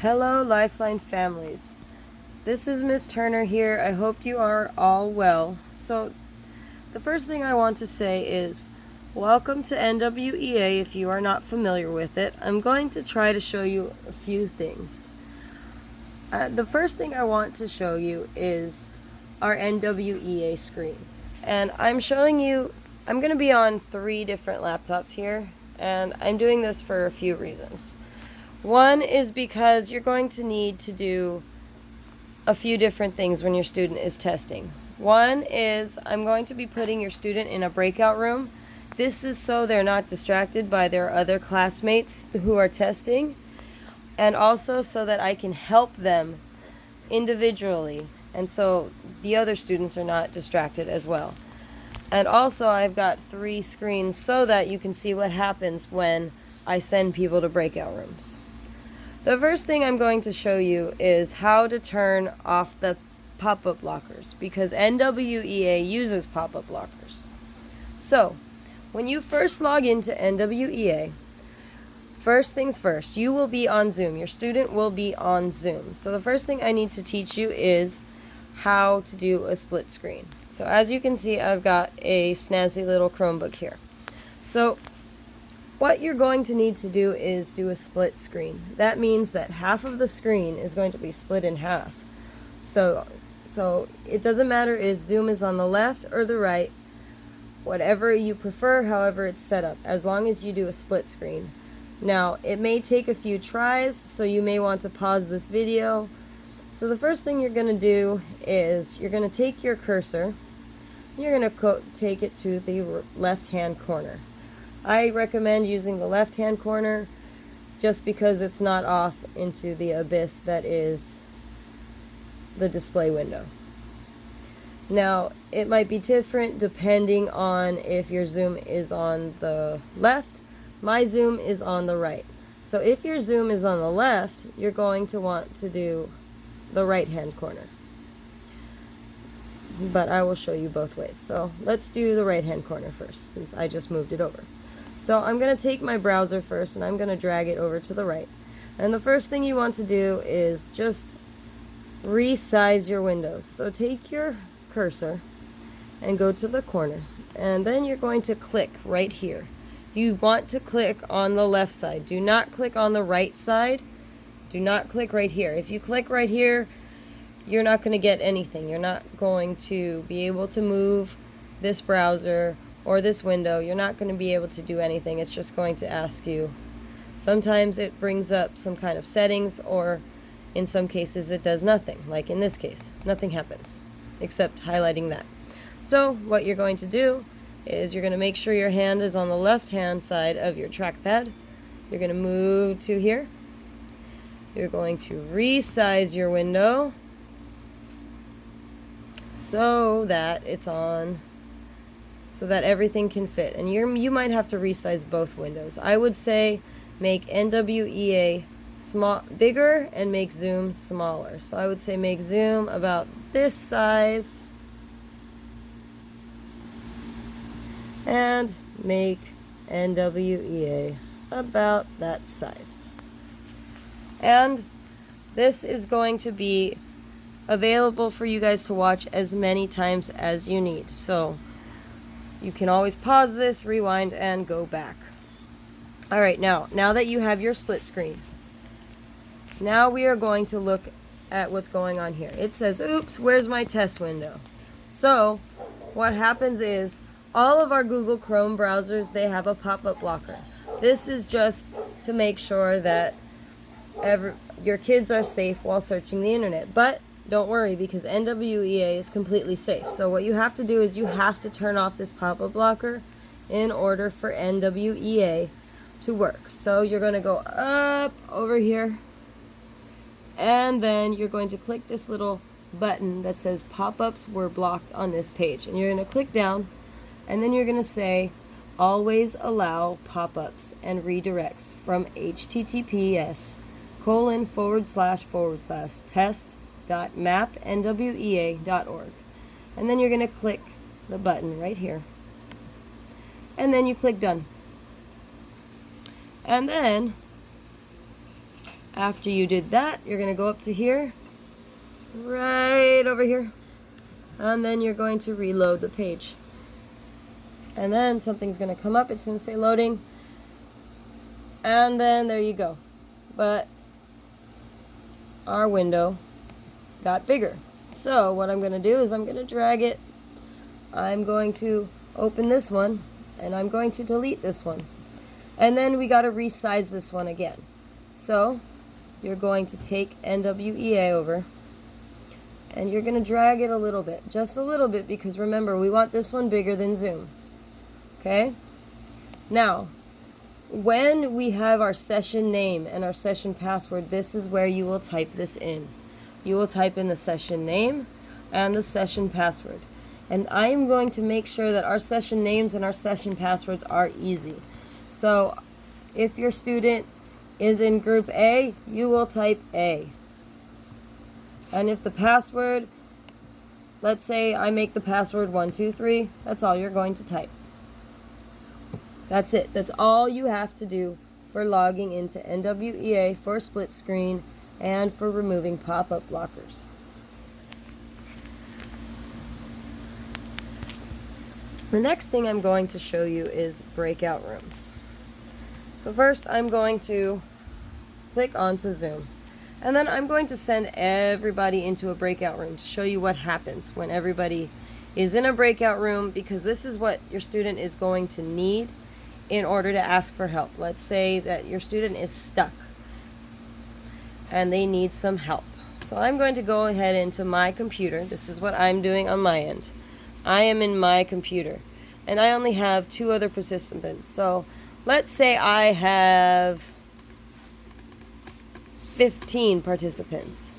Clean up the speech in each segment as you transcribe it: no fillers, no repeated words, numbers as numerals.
Hello, Lifeline families. This is Miss Turner here. I hope you are all well. So, the first thing I want to say is welcome to NWEA if you are not familiar with it. I'm going to try to show you a few things. The first thing I want to show you is our NWEA screen. And I'm going to be on 3 different laptops here, and I'm doing this for a few reasons. One is because you're going to need to do a few different things when your student is testing. One is I'm going to be putting your student in a breakout room. This is so they're not distracted by their other classmates who are testing, and also so that I can help them individually, and so the other students are not distracted as well. And also I've got 3 screens so that you can see what happens when I send people to breakout rooms. The first thing I'm going to show you is how to turn off the pop-up blockers, because NWEA uses pop-up blockers. So, when you first log into NWEA, first things first, you will be on Zoom. Your student will be on Zoom. So the first thing I need to teach you is how to do a split screen. So as you can see, I've got a snazzy little Chromebook here. So what you're going to need to do is do a split screen. That means that half of the screen is going to be split in half. So it doesn't matter if Zoom is on the left or the right, whatever you prefer, however it's set up, as long as you do a split screen. Now, it may take a few tries, so you may want to pause this video. So the first thing you're going to do is you're going to take your cursor, and you're going to take it to the left-hand corner. I recommend using the left-hand corner just because it's not off into the abyss that is the display window. Now, it might be different depending on if your Zoom is on the left. My Zoom is on the right. So if your Zoom is on the left, you're going to want to do the right-hand corner. But I will show you both ways. So let's do the right-hand corner first, since I just moved it over. So I'm going to take my browser first, and I'm going to drag it over to the right. And the first thing you want to do is just resize your windows. So take your cursor and go to the corner, and then you're going to click right here. You want to click on the left side. Do not click on the right side. Do not click right here. If you click right here, you're not going to get anything. You're not going to be able to move this browser or this window. You're not going to be able to do anything. It's just going to ask you. Sometimes it brings up some kind of settings, or in some cases it does nothing. Like in this case, nothing happens except highlighting that. So what you're going to do is you're going to make sure your hand is on the left-hand side of your trackpad. You're going to move to here. You're going to resize your window so that it's on, so that everything can fit. And you might have to resize both windows. I would say make NWEA bigger and make Zoom smaller. So I would say make Zoom about this size and make NWEA about that size. And this is going to be available for you guys to watch as many times as you need. So you can always pause this, rewind, and go back. Alright, now that you have your split screen, now we are going to look at what's going on here. It says, oops, where's my test window? So what happens is all of our Google Chrome browsers, they have a pop-up blocker. This is just to make sure that your kids are safe while searching the internet. But don't worry, because NWEA is completely safe. So what you have to do is you have to turn off this pop-up blocker in order for NWEA to work. So you're going to go up over here, and then you're going to click this little button that says pop-ups were blocked on this page. And you're going to click down, and then you're going to say always allow pop-ups and redirects from https://test.mapnwea.org. And then you're going to click the button right here. And then you click done. And then After you did that, you're going to go up to here, right over here, and then you're going to reload the page. And then something's going to come up. It's going to say loading, and then there you go. But our window got bigger. So what I'm going to do is I'm going to drag it. I'm going to open this one, and I'm going to delete this one. And then we got to resize this one again. So you're going to take NWEA over, and you're going to drag it a little bit, just a little bit, because remember, we want this one bigger than Zoom. Okay? Now, when we have our session name and our session password, this is where you will type this in. You will type in the session name and the session password. And I am going to make sure that our session names and our session passwords are easy. So if your student is in group A, you will type A. And if the password, let's say I make the password 123, that's all you're going to type. That's it. That's all you have to do for logging into NWEA for split screen and for removing pop-up blockers. The next thing I'm going to show you is breakout rooms. So first I'm going to click onto Zoom, and then I'm going to send everybody into a breakout room to show you what happens when everybody is in a breakout room, because this is what your student is going to need in order to ask for help. Let's say that your student is stuck and they need some help. So I'm going to go ahead into my computer. This is what I'm doing on my end. I am in my computer, and I only have 2 other participants. So let's say I have 15 participants,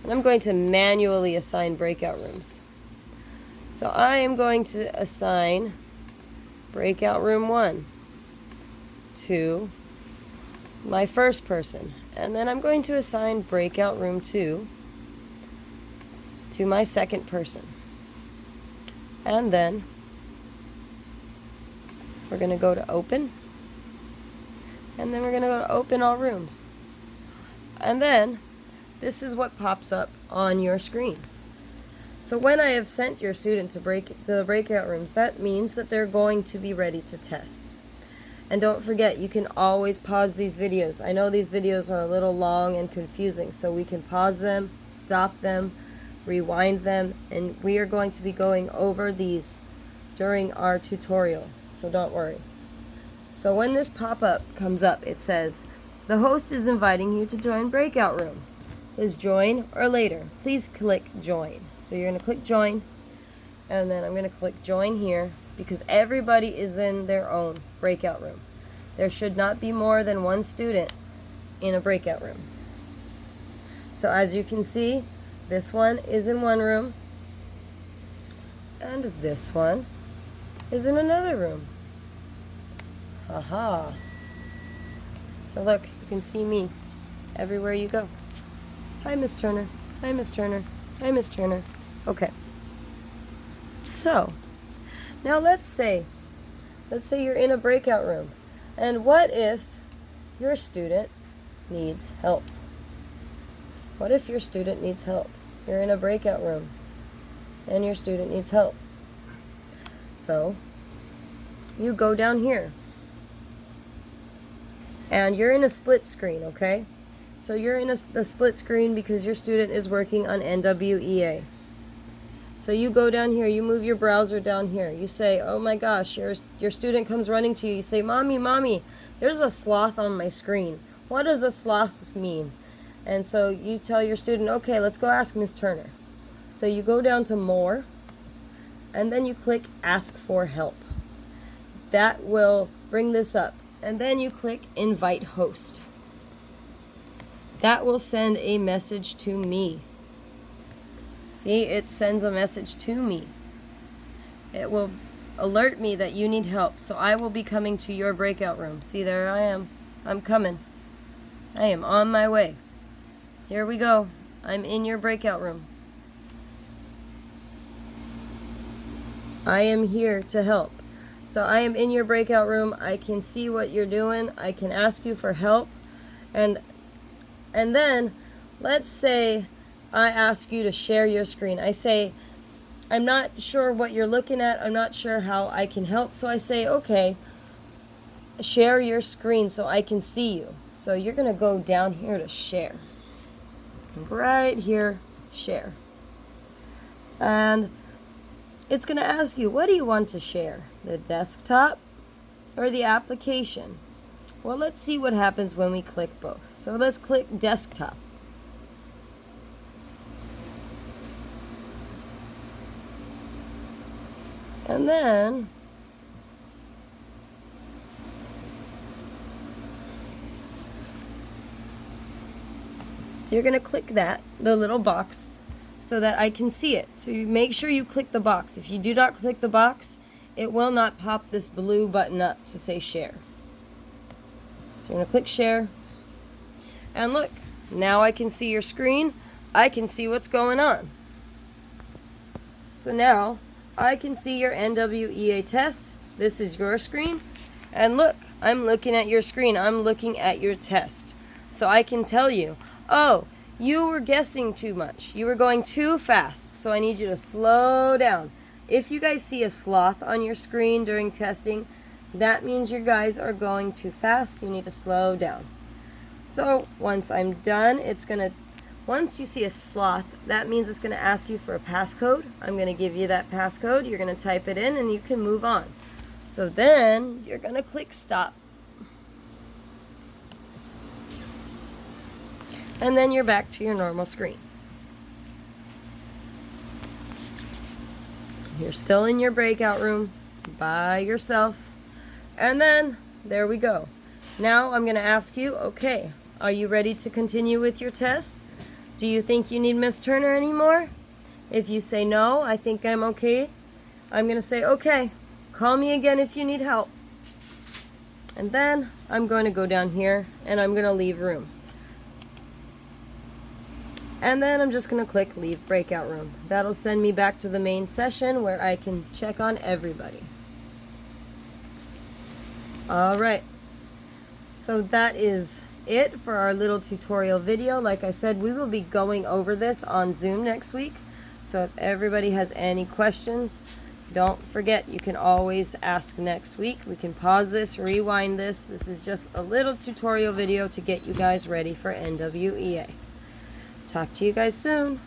and I'm going to manually assign breakout rooms. So I am going to assign breakout room 1 to my first person, and then I'm going to assign breakout room 2 to my second person. And then we're going to go to open, and then we're going to go to open all rooms. And then this is what pops up on your screen. So when I have sent your student to the breakout rooms, that means that they're going to be ready to test. And don't forget, you can always pause these videos. I know these videos are a little long and confusing, so we can pause them, stop them, rewind them, and we are going to be going over these during our tutorial, so don't worry. So when this pop-up comes up, it says, the host is inviting you to join breakout room. It says join or later. Please click join. So you're going to click join, and then I'm going to click join here, because everybody is in their own breakout room. There should not be more than 1 student in a breakout room. So as you can see, this one is in one room, and this one is in another room. Aha. So look, you can see me everywhere you go. Hi, Miss Turner. Hi, Miss Turner. Hi, Miss Turner. Okay. So, now let's say you're in a breakout room, and what if your student needs help? What if your student needs help? You're in a breakout room, and your student needs help. So, you go down here, and you're in a split screen, okay? So you're in the split screen because your student is working on NWEA. So you go down here, you move your browser down here. You say, oh my gosh, your student comes running to you. You say, Mommy, there's a sloth on my screen. What does a sloth mean? And so you tell your student, okay, let's go ask Miss Turner. So you go down to more, and then you click ask for help. That will bring this up. And then you click invite host. That will send a message to me. See, it sends a message to me. It will alert me that you need help. So I will be coming to your breakout room. See, there I am. I'm coming. I am on my way. Here we go. I'm in your breakout room. I am here to help. So I am in your breakout room. I can see what you're doing. I can ask you for help. And And then let's say I ask you to share your screen. I say, I'm not sure what you're looking at. I'm not sure how I can help. So I say, okay, share your screen so I can see you. So you're going to go down here to share. Right here, share. And it's going to ask you, what do you want to share? The desktop or the application? Well, let's see what happens when we click both. So let's click desktop. And then you're going to click that, the little box, so that I can see it. So you make sure you click the box. If you do not click the box, it will not pop this blue button up to say share. So you're going to click share. And look, now I can see your screen. I can see what's going on. So now I can see your NWEA test. This is your screen. And look, I'm looking at your screen. I'm looking at your test. So I can tell you, oh, you were guessing too much. You were going too fast. So I need you to slow down. If you guys see a sloth on your screen during testing, that means you guys are going too fast. You need to slow down. So once I'm done, once you see a sloth, that means it's going to ask you for a passcode. I'm going to give you that passcode. You're going to type it in and you can move on. So then you're going to click stop. And then you're back to your normal screen. You're still in your breakout room by yourself. And then there we go. Now I'm going to ask you, okay, are you ready to continue with your test? Do you think you need Miss Turner anymore? If you say no, I think I'm okay. I'm going to say, okay, call me again if you need help. And then I'm going to go down here and I'm going to leave room. And then I'm just going to click leave breakout room. That'll send me back to the main session where I can check on everybody. Alright, so that is it for our little tutorial video. Like I said, we will be going over this on Zoom next week. So if everybody has any questions, don't forget you can always ask next week. We can pause this, rewind this. This is just a little tutorial video to get you guys ready for NWEA. Talk to you guys soon.